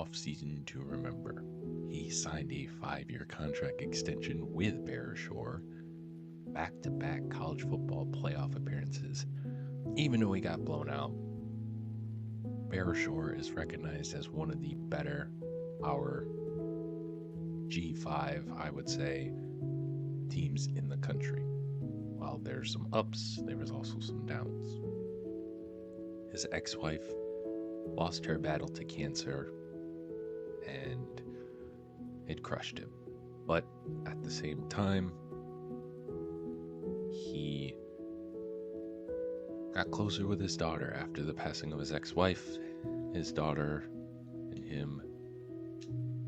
offseason to remember. He signed a 5-year contract extension with Bearshore, back-to-back college football playoff appearances. Even though he got blown out, Bearshore is recognized as one of the better Power G5, I would say, teams in the country. While there's some ups, there was also some downs. His ex-wife lost her battle to cancer, and it crushed him. But at the same time, he got closer with his daughter after the passing of his ex-wife. His daughter and him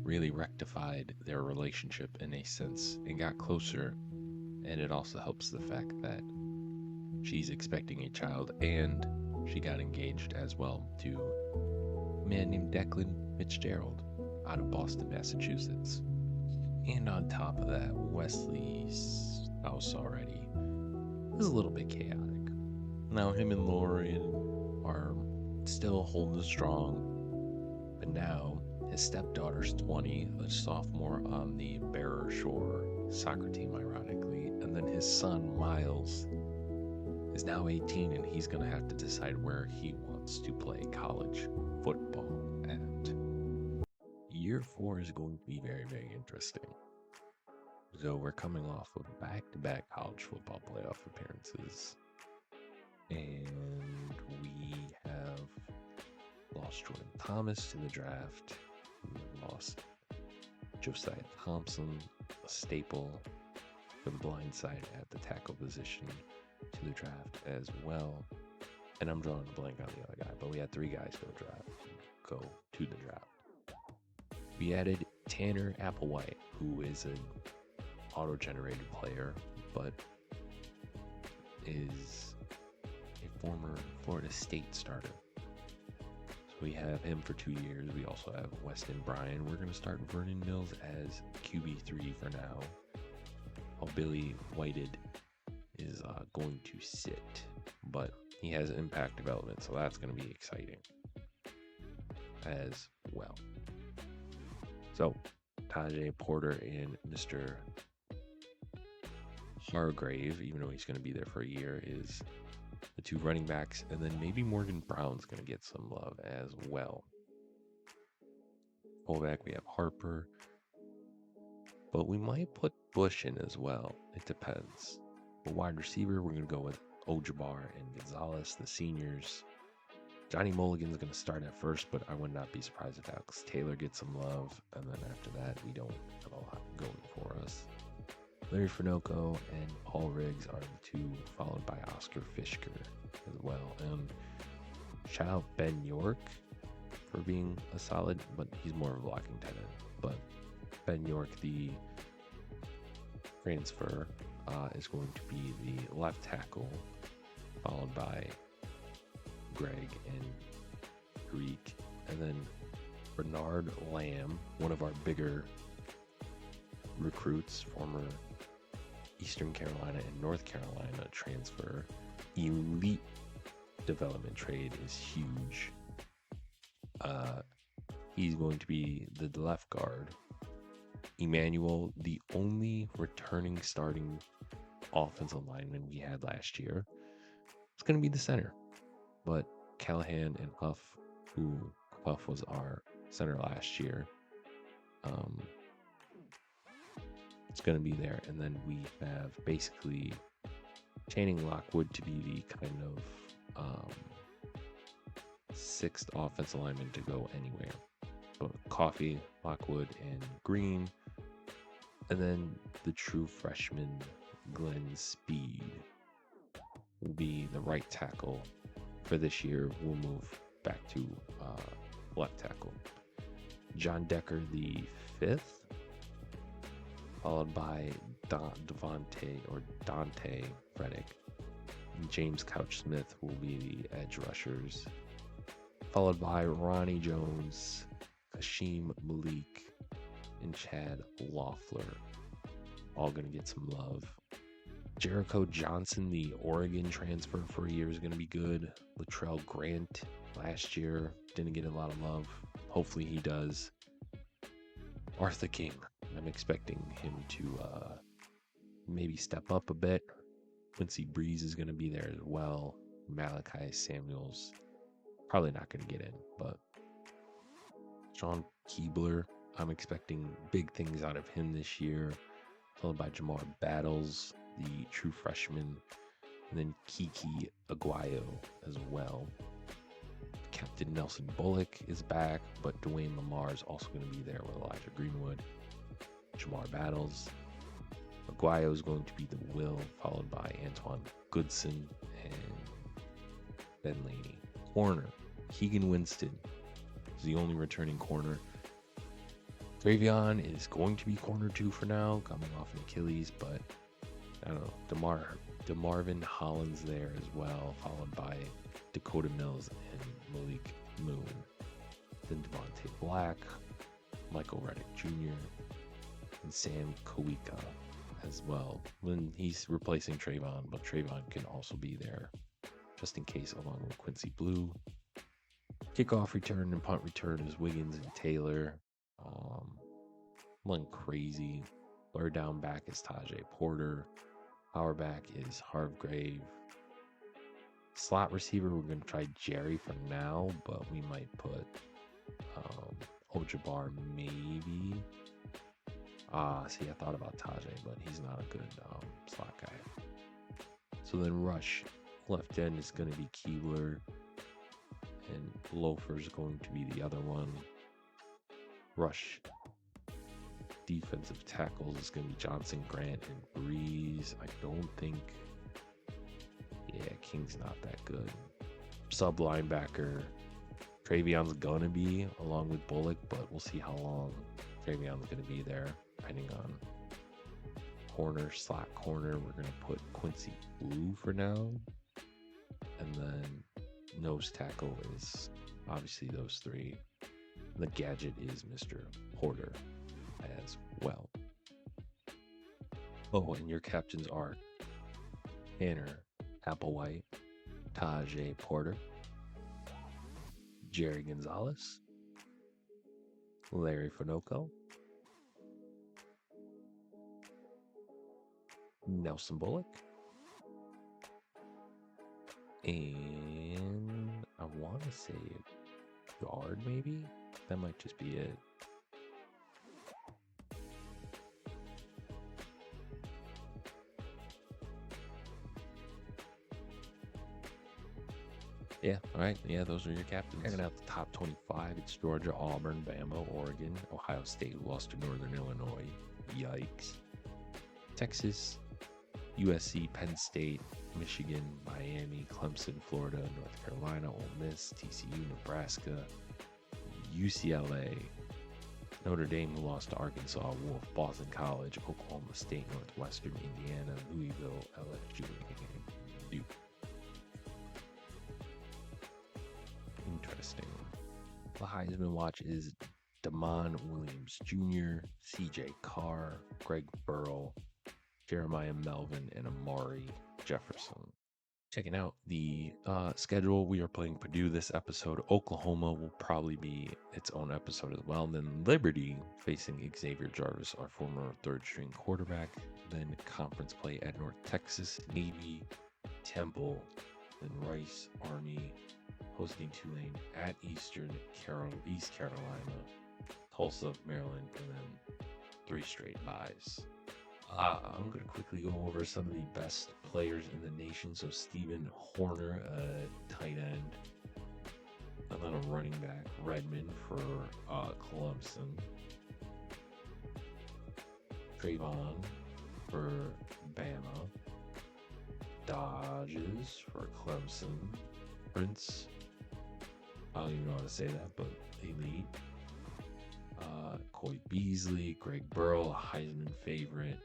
really rectified their relationship in a sense and got closer. And it also helps the fact that she's expecting a child and she got engaged as well to a man named Declan Fitzgerald out of Boston, Massachusetts. And on top of that, Wesley's house already is a little bit chaotic. Now him and Lauren are still holding strong, but now his stepdaughter's 20, a sophomore on the Bearshore soccer team, ironically, and then his son, Miles, is now 18, and he's going to have to decide where he wants to play college football at. Year 4 is going to be very, very interesting. So we're coming off of back-to-back college football playoff appearances, and we have lost Jordan Thomas to the draft. We lost Josiah Thompson, a staple for the blind side at the tackle position, to the draft as well. And I'm drawing a blank on the other guy, but we had 3 guys go to the draft. We added Tanner AppleWhite, who is an auto-generated player, but is a former Florida State starter. So we have him for 2 years. We also have Weston Bryan. We're going to start Vernon Mills as QB3 for now, while Billy Whited is going to sit, but he has impact development, so that's going to be exciting as well. So Tajay Porter and Mr. Hargrave, even though he's going to be there for a year, is the 2 running backs, and then maybe Morgan Brown's going to get some love as well. Fullback, we have Harper, but we might put Bush in as well. It depends. For wide receiver, we're going to go with Ojabar and Gonzalez, the seniors. Johnny Mulligan's going to start at first, but I would not be surprised if Alex Taylor gets some love, and then after that, we don't have a lot going for us. Larry Finoco and Paul Riggs are the 2, followed by Oscar Fishker as well. And shout out Ben York for being a solid, but he's more of a blocking tight end. But Ben York, the transfer, is going to be the left tackle, followed by Greg and Greek, and then Bernard Lamb, one of our bigger recruits, former Eastern Carolina and North Carolina transfer. Elite development trade is huge. He's going to be the left guard. Emmanuel, the only returning starting offensive lineman we had last year, it's going to be the center. But Callahan and Huff, who Huff was our center last year, it's going to be there. And then we have basically Channing Lockwood to be the kind of 6th offensive lineman to go anywhere. But Coffee, Lockwood, and Green. And then the true freshman, Glenn Speed, will be the right tackle for this year. We'll move back to left tackle. John Decker, the 5th, followed by Dante Reddick. James Couch Smith will be the edge rushers, followed by Ronnie Jones, Hashim Malik, and Chad Loeffler. All going to get some love. Jericho Johnson, the Oregon transfer for a year, is going to be good. Latrell Grant last year didn't get a lot of love. Hopefully he does. Arthur King, I'm expecting him to maybe step up a bit. Quincy Breeze is going to be there as well. Malachi Samuels, probably not going to get in, but Sean Keebler, I'm expecting big things out of him this year, followed by Jamar Battles, the true freshman, and then Kiki Aguayo as well. Captain Nelson Bullock is back, but Dwayne Lamar is also going to be there with Elijah Greenwood. Jamar Battles. Aguayo is going to be the will, followed by Antoine Goodson and Ben Laney. Corner, Keegan Winston is the only returning corner. Travion is going to be corner 2 for now, coming off an Achilles, but I don't know. DeMarvin Hollins there as well, followed by Dakota Mills and Malik Moon. Then Devontae Black, Michael Reddick Jr., and Sam Kawika as well. When he's replacing Trayvon, but Trayvon can also be there just in case, along with Quincy Blue. Kickoff return and punt return is Wiggins and Taylor. Nothing crazy. Third down back is Tajay Porter. Power back is Hargrave. Slot receiver, we're going to try Jerry for now, but we might put Ojabar maybe. See, I thought about Tajay, but he's not a good slot guy. So then rush. Left end is going to be Keebler, and Loafer is going to be the other one. Rush. Defensive tackles is going to be Johnson, Grant, and Breeze. I don't think... Yeah, King's not that good. Sub linebacker, Travion's going to be along with Bullock, but we'll see how long Travion's going to be there, depending on corner, slot corner. We're going to put Quincy Blue for now. And then nose tackle is obviously those three. The gadget is Mr. Porter as well. Oh, and your captains are Tanner AppleWhite, Tajay Porter, Jerry Gonzalez, Larry Finoco, Nelson Bullock, and I want to say guard maybe? That might just be it. Yeah, all right. Yeah, those are your captains. Checking out the top 25. It's Georgia, Auburn, Bama, Oregon, Ohio State, who lost to Northern Illinois. Yikes. Texas, USC, Penn State, Michigan, Miami, Clemson, Florida, North Carolina, Ole Miss, TCU, Nebraska, UCLA, Notre Dame, who lost to Arkansas, Wolf, Boston College, Oklahoma State, Northwestern, Indiana, Louisville, LSU, and Duke. Interesting. The Heisman watch is Damon Williams Jr., CJ Carr, Greg Burrell, Jeremiah Melvin, and Amari Jefferson. Checking out the schedule, we are playing Purdue this episode. Oklahoma will probably be its own episode as well. And then Liberty facing Xavier Jarvis, our former third-string quarterback. Then conference play at North Texas, Navy, Temple, then Rice, Army, hosting Tulane at East Carolina, Tulsa, Maryland, and then 3 straight byes. I'm going to quickly go over some of the best players in the nation. So Stephen Horner, tight end, and then a running back, Redmond for Clemson, Trayvon for Bama, Dodges for Clemson, Prince, I don't even know how to say that, but elite. Coy Beasley, Greg Burrell, a Heisman favorite.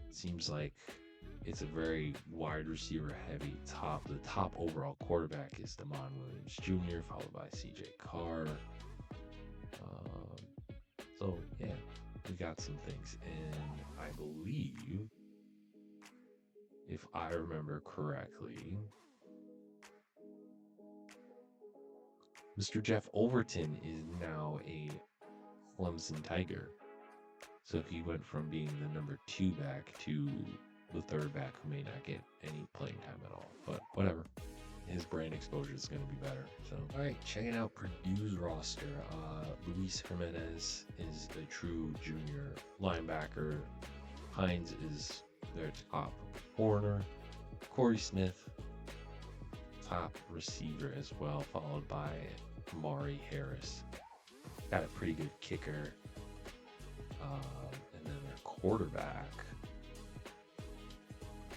Seems like it's a very wide receiver heavy top. The top overall quarterback is Damon Williams Jr., followed by CJ Carr. So yeah, we got some things, and I believe, if I remember correctly, Mr. Jeff Overton is now a Clemson Tiger. So he went from being the number 2 back to the third back who may not get any playing time at all. But whatever. His brand exposure is going to be better. So, all right, checking out Purdue's roster. Luis Jimenez is a true junior linebacker. Hines is their top corner. Corey Smith, top receiver as well, followed by Mari Harris. Got a pretty good kicker. And then their quarterback,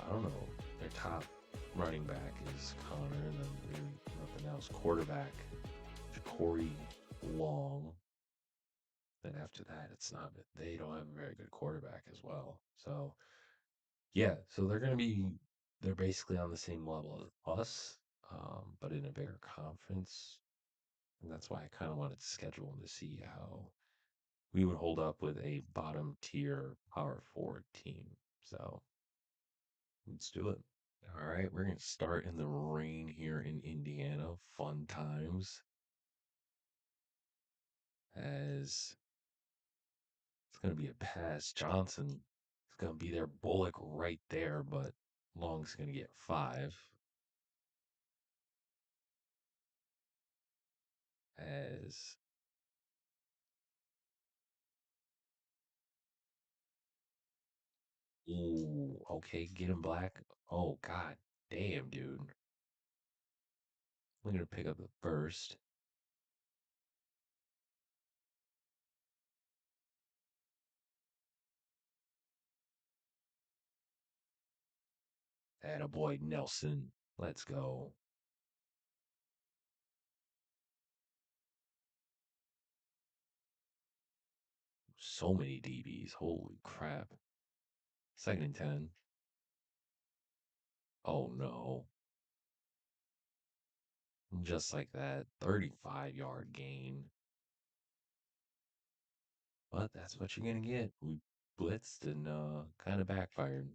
I don't know, their top running back is Connor, and then really nothing else. Quarterback, Corey Long. Then after that, it's not. They don't have a very good quarterback as well. So yeah, so they're basically on the same level as us, but in a bigger conference, and that's why I kind of wanted to schedule them to see how we would hold up with a bottom tier power forward team. So let's do it. All right, we're going to start in the rain here in Indiana. Fun times. As it's going to be a pass. Johnson is going to be there. Bullock right there, but Long's going to get 5. As ooh, okay, get him black. Oh god damn, dude. I'm gonna pick up the first. Attaboy Nelson. Let's go. So many DBs. Holy crap. Second and 10. Oh no. Just like that. 35-yard gain. But that's what you're gonna get. We blitzed and kind of backfired.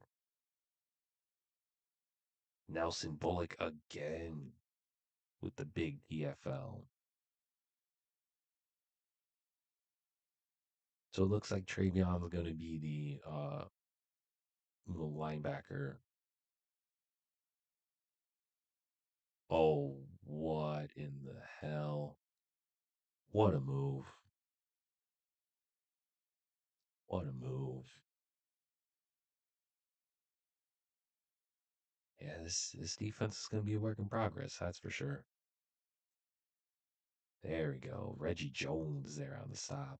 Nelson Bullock again with the big EFL. So it looks like Travion's going to be the linebacker. Oh, what in the hell? What a move. What a move. Yeah, this defense is going to be a work in progress, that's for sure. There we go. Reggie Jones there on the stop.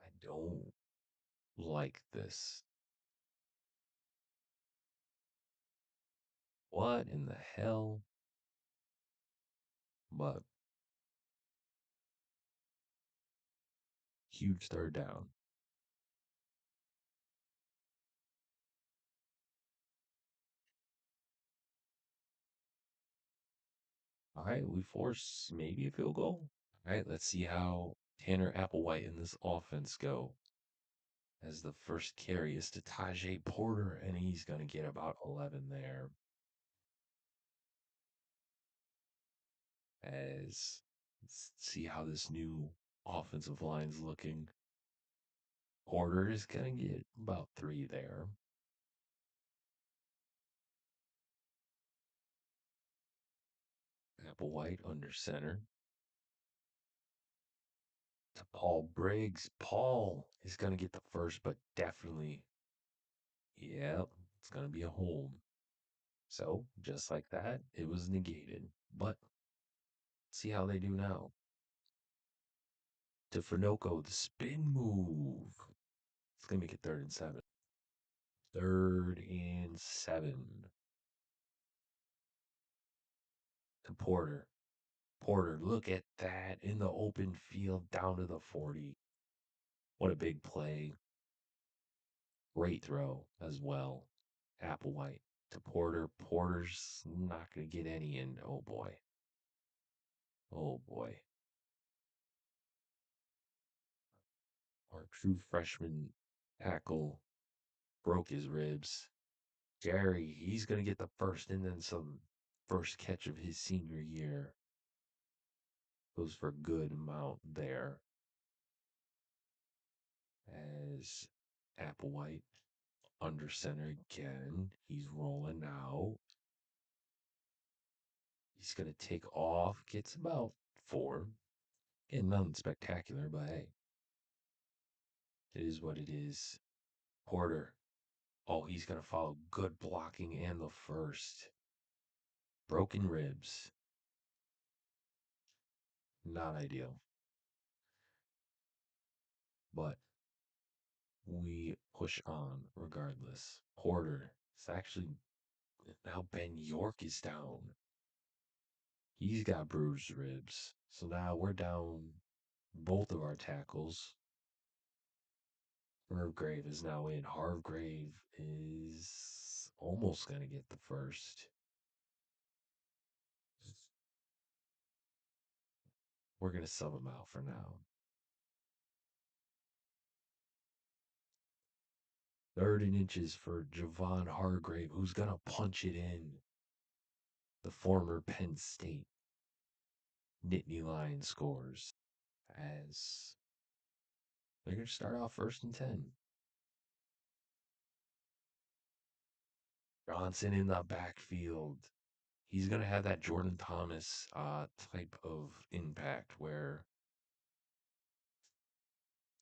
I don't like this. What in the hell? But huge third down. All right, we force maybe a field goal. All right, let's see how Tanner Applewhite in this offense go. As the first carry is to Tajay Porter, and he's going to get about 11 there. As let's see how this new offensive line's looking. Porter is going to get about 3 there. Applewhite under center. To Paul Briggs. Paul is going to get the first, but definitely, yep, it's going to be a hold. So, just like that, it was negated. But see how they do now. To Finoco, the spin move. It's going to make it 3rd and 7. 3rd and 7. To Porter. Porter, look at that in the open field down to the 40. What a big play. Great throw as well. Applewhite to Porter. Porter's not going to get any in. Oh boy. Oh boy. Our true freshman tackle broke his ribs. Jerry, he's going to get the first and then some. First catch of his senior year. Goes for a good amount there. As AppleWhite under center again. He's rolling out. He's going to take off. Gets about 4. And nothing spectacular, but hey. It is what it is. Porter. Oh, he's going to follow good blocking and the first. Broken ribs. Not ideal. But we push on regardless. Porter. It's actually now Ben York is down. He's got bruised ribs. So now we're down both of our tackles. Hargrave is now in. Hargrave is almost going to get the first. We're going to sub him out for now. 3rd and inches for Javon Hargrave, who's going to punch it in. The former Penn State Nittany Lion scores as they're going to start off 1st and 10. Johnson in the backfield. He's going to have that Jordan Thomas type of impact where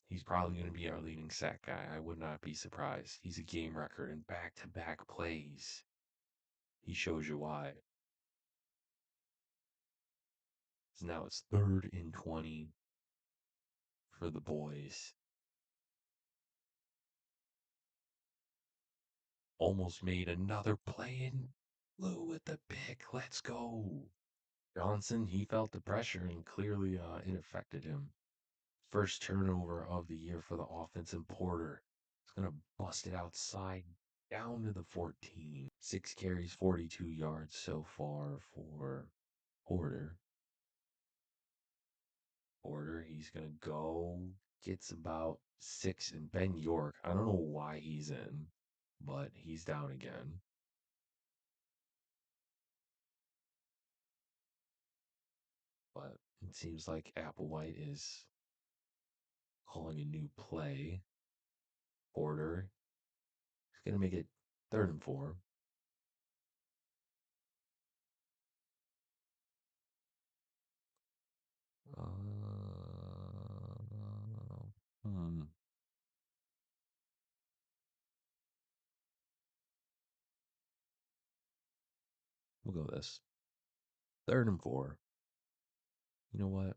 he's probably going to be our leading sack guy. I would not be surprised. He's a game record in back-to-back plays. He shows you why. So now it's 3rd and 20 for the boys. Almost made another play in. Lou with the pick. Let's go. Johnson, he felt the pressure and clearly it affected him. First turnover of the year for the offense, and Porter is going to bust it outside down to the 14. 6 carries, 42 yards so far for Porter. Porter, he's going to go, gets about 6, and Ben York, I don't know why he's in, but he's down again. But it seems like AppleWhite is calling a new play. Porter is going to make it 3rd and 4. Hmm. We'll go this. 3rd and 4. You know what?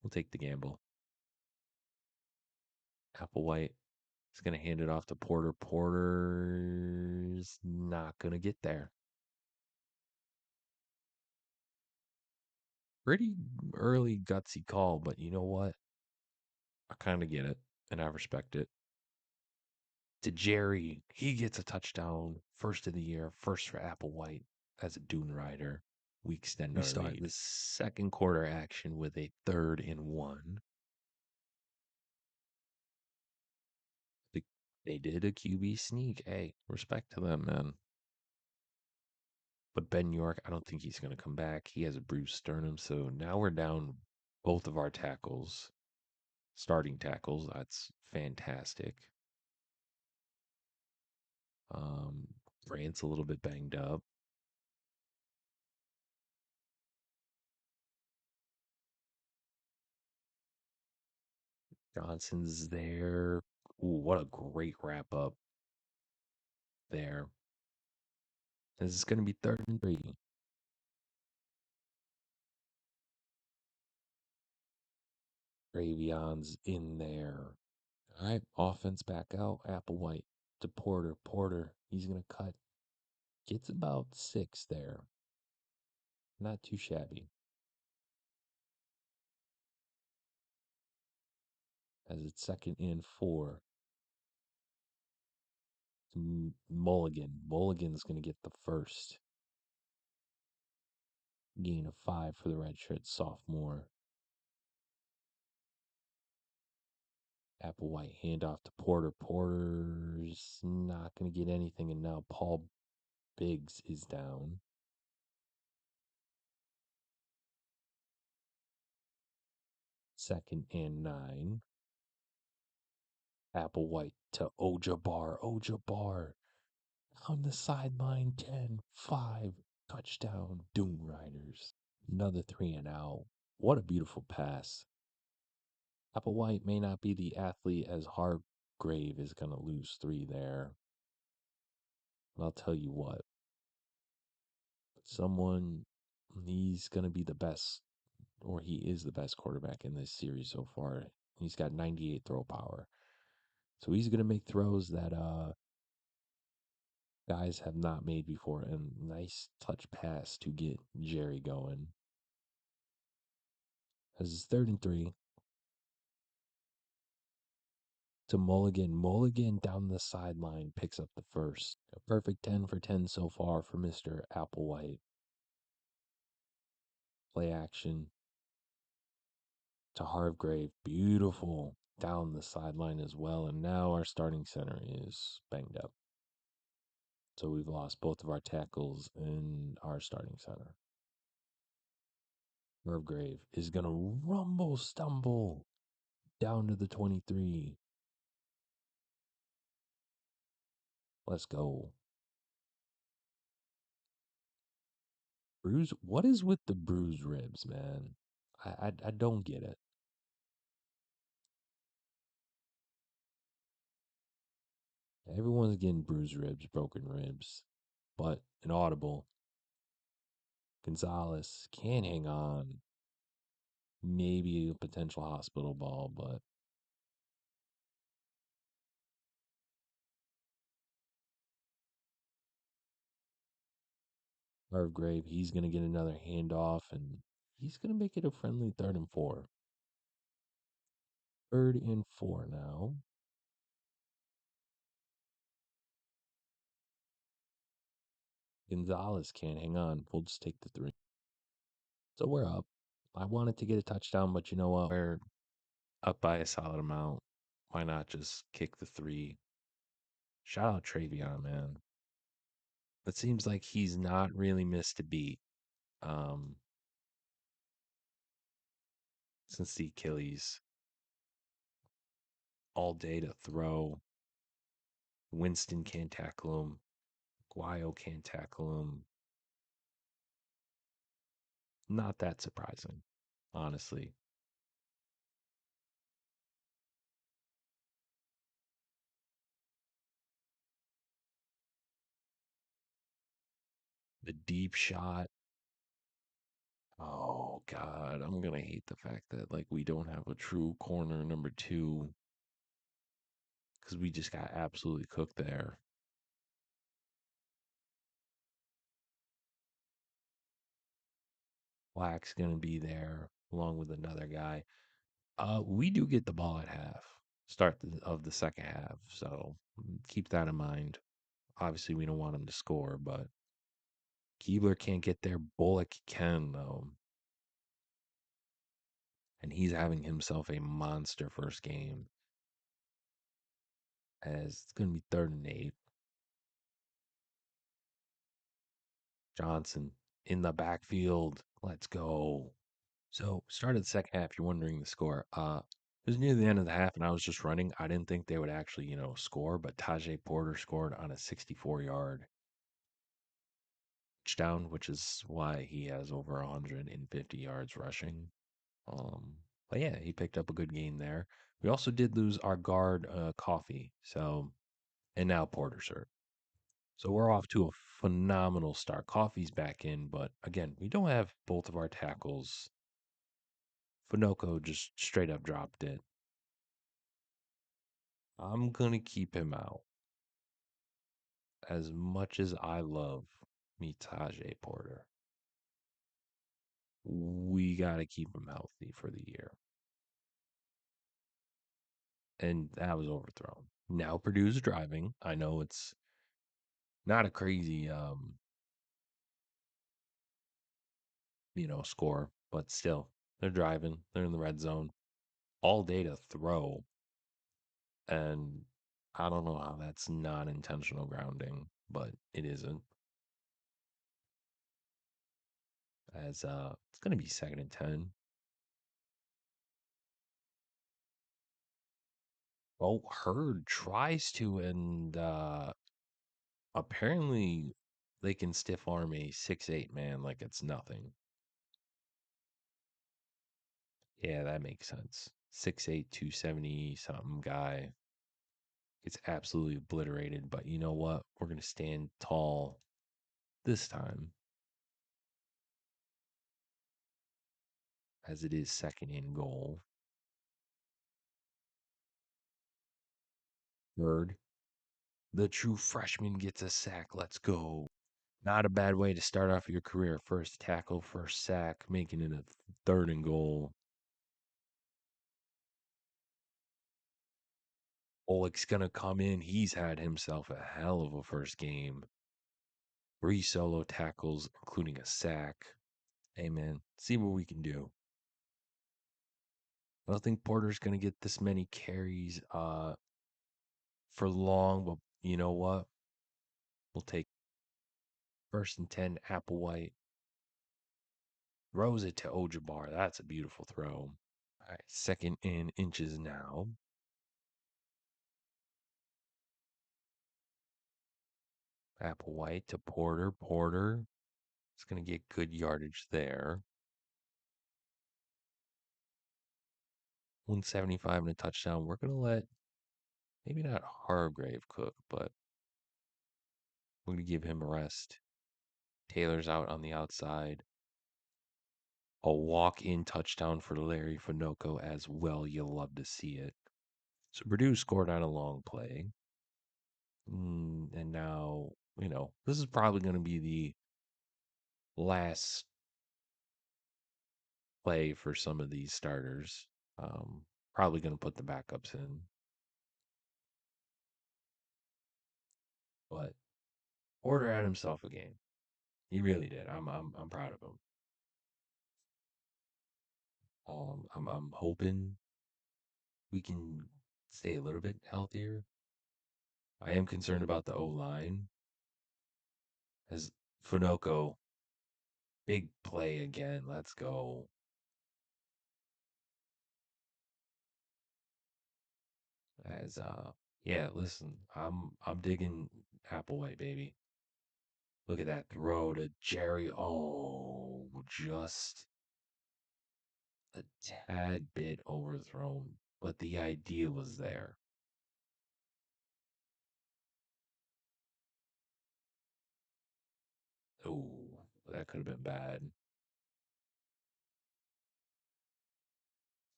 We'll take the gamble. AppleWhite is going to hand it off to Porter. Porter's not going to get there. Pretty early gutsy call, but you know what? I kind of get it, and I respect it. To Jerry, he gets a touchdown. First of the year, first for AppleWhite as a Dune Rider. We extend our lead. The second quarter action with a 3rd and 1. They did a QB sneak. Hey, respect to them, man. But Ben York, I don't think he's going to come back. He has a bruised sternum. So now we're down both of our tackles, starting tackles. That's fantastic. Grant's a little bit banged up. Johnson's there. Ooh, what a great wrap up there. This is going to be 3rd and 3. Gravion's in there. All right, offense back out. AppleWhite to Porter. Porter, he's going to cut. Gets about 6 there. Not too shabby. As it's 2nd and 4. Mulligan. Mulligan's going to get the first. Gain of 5 for the redshirt sophomore. Applewhite handoff to Porter. Porter's not going to get anything, and now Paul Biggs is down. Second and 9. Applewhite to Ojabar. Ojabar on the sideline. 10-5. Touchdown, Doom Riders. Another 3 and out. What a beautiful pass. Applewhite may not be the athlete as Hargrave is going to lose 3 there. But I'll tell you what. He's going to be the best, or he is the best quarterback in this series so far. He's got 98 throw power. So he's going to make throws that guys have not made before. And nice touch pass to get Jerry going. As it's 3rd and 3. To Mulligan. Mulligan down the sideline picks up the first. A perfect 10 for 10 so far for Mr. Applewhite. Play action to Hargrave. Beautiful down the sideline as well. And now our starting center is banged up. So we've lost both of our tackles and our starting center. Hargrave is going to rumble stumble down to the 23. Let's go. Bruise. What is with the bruised ribs, man? I don't get it. Everyone's getting bruised ribs, broken ribs, but an audible. Gonzalez can hang on. Maybe a potential hospital ball, but Hargrave, he's going to get another handoff, and he's going to make it a friendly 3rd and 4. 3rd and 4 now. Gonzalez can't hang on. We'll just take the 3. So we're up. I wanted to get a touchdown, but you know what? We're up by a solid amount. Why not just kick the 3? Shout out Travion, man. It seems like he's not really missed a beat since the Achilles. All day to throw. Winston can't tackle him. Guayo can't tackle him. Not that surprising, honestly. The deep shot. Oh God, I'm gonna hate the fact that like we don't have a true corner number 2 because we just got absolutely cooked there. Black's gonna be there along with another guy. We do get the ball at half, of the second half, so keep that in mind. Obviously, we don't want him to score, but Keebler can't get there. Bullock can though, and he's having himself a monster first game. As it's gonna be 3rd and 8. Johnson in the backfield. Let's go. So, started the second half. You're wondering the score. It was near the end of the half, and I was just running. I didn't think they would actually, score, but Tajay Porter scored on a 64-yard touchdown, which is why he has over 150 yards rushing. But yeah, he picked up a good game there. We also did lose our guard, Coffee. So, and now Porter's hurt. So we're off to a phenomenal start. Coffee's back in, but again, we don't have both of our tackles. Finoco just straight up dropped it. I'm going to keep him out. As much as I love Tajay Porter, we got to keep him healthy for the year. And that was overthrown. Now Purdue's driving. I know it's not a crazy, score, but still, they're driving. They're in the red zone. All day to throw. And I don't know how that's not intentional grounding, but it isn't. As it's gonna be 2nd and 10. Oh, Hurd tries to, and apparently they can stiff arm a 6'8" man like it's nothing. Yeah, that makes sense. 6'8", 270 something guy gets absolutely obliterated, but you know what? We're gonna stand tall this time, as it is 2nd and goal. Hurd, the true freshman, gets a sack. Let's go. Not a bad way to start off your career. First tackle, first sack, making it a 3rd and goal. Oleg's gonna come in. He's had himself a hell of a first game. 3 solo tackles, including a sack. Hey man, see what we can do. I don't think Porter's gonna get this many carries for long, but you know what? We'll take 1st and 10, Applewhite. Throws it to Ojabar. That's a beautiful throw. All right, 2nd and inches now. Applewhite to Porter. Porter is going to get good yardage there. 175 and a touchdown. We're going to let, maybe not Hargrave cook, but we're going to give him a rest. Taylor's out on the outside. A walk-in touchdown for Larry Finoco as well. You'll love to see it. So Purdue scored on a long play. And now, this is probably going to be the last play for some of these starters. Probably going to put the backups in. But Porter had himself a game. He really did. I'm proud of him. I'm hoping we can stay a little bit healthier. I am concerned about the O-line. As Finoco, big play again. Let's go. As yeah, listen, I'm digging Applewhite, baby. Look at that throw to Jerry. Oh, just a tad bit overthrown, but the idea was there. Oh, that could have been bad.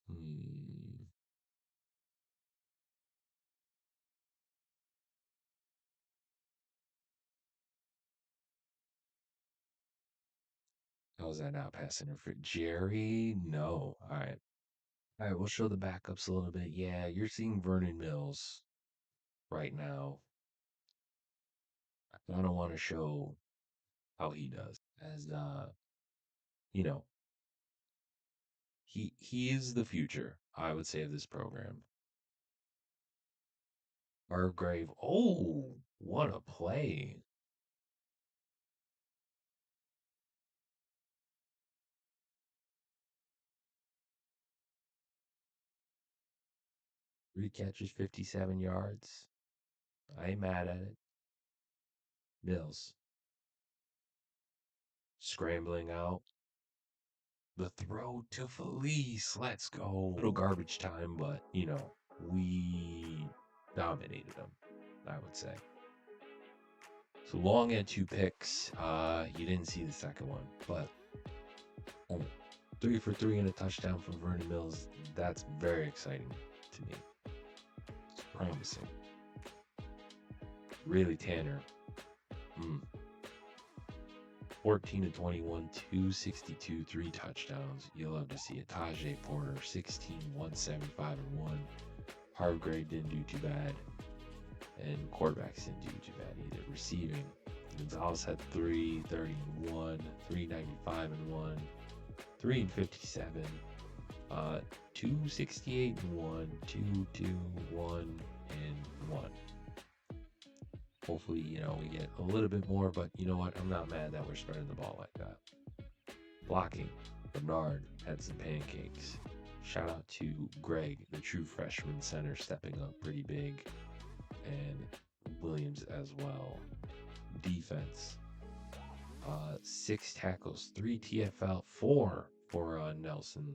Hmm. How was that not pass interference? Jerry? No. All right. All right, we'll show the backups a little bit. Yeah, you're seeing Vernon Mills right now. I don't want to show how he does. As you know, he is the future, I would say, of this program. Hargrave. Oh, what a play. 3 catches, 57 yards. I ain't mad at it. Mills scrambling out. The throw to Felice. Let's go. Little garbage time, but, we dominated them, I would say. So Long had 2 picks. You didn't see the second one, but 3 for 3 and a touchdown from Vernon Mills. That's very exciting to me. It's promising. Really, Tanner. 14 to 21, 262, 3 touchdowns. You'll love to see it. Tajay Porter, 16, 175 and 1. Hargrave didn't do too bad. And quarterbacks didn't do too bad either. Receiving, Gonzalez had 330 and 1, 395 and 1, 3 and 57, 268 and 1, 2, 2, 1, Hopefully, we get a little bit more, but you know what? I'm not mad that we're spreading the ball like that. Blocking, Bernard had some pancakes. Shout out to Greg, the true freshman center, stepping up pretty big, and Williams as well. Defense, 6 tackles, 3 TFL, 4 for Nelson,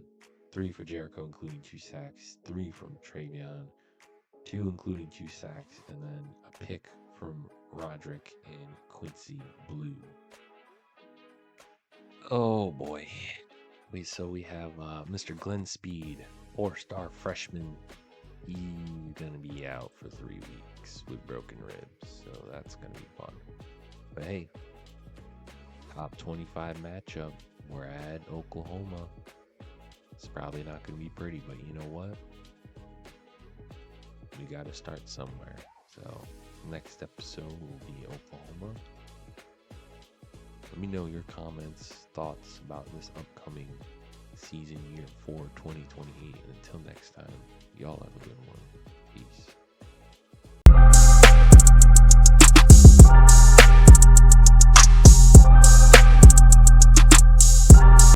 3 for Jericho, including 2 sacks, 3 from Travion, 2 including 2 sacks, and then a pick from Roderick and Quincy Blue. Oh boy. So we have Mr. Glenn Speed, 4-star freshman. He's gonna be out for 3 weeks with broken ribs, so that's gonna be fun. But hey, top 25 matchup. We're at Oklahoma. It's probably not gonna be pretty, but you know what? We gotta start somewhere. So next episode will be Oklahoma. Let me know your comments, thoughts about this upcoming season year for 2028. And until next time, y'all have a good one. Peace.